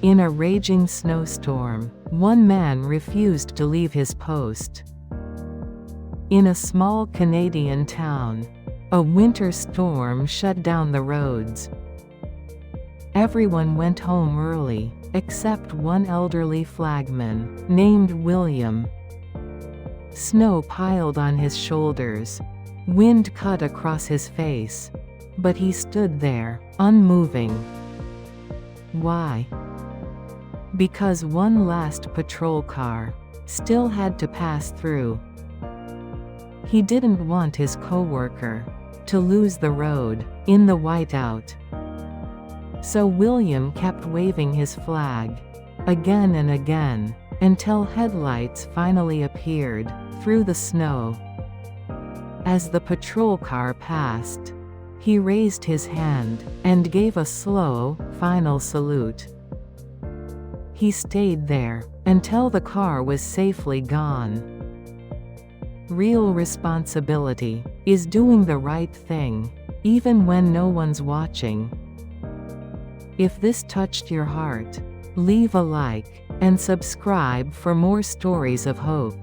In a raging snowstorm, one man refused to leave his post. In a small Canadian town, a winter storm shut down the roads. Everyone went home early, except one elderly flagman, named William. Snow piled on his shoulders. Wind cut across his face. But he stood there, unmoving. Why? Because one last patrol car still had to pass through. He didn't want his coworker to lose the road in the whiteout. So William kept waving his flag again and again, until headlights finally appeared through the snow. As the patrol car passed, he raised his hand and gave a slow, final salute. He stayed there until the car was safely gone. Real responsibility is doing the right thing, even when no one's watching. If this touched your heart, leave a like and subscribe for more stories of hope.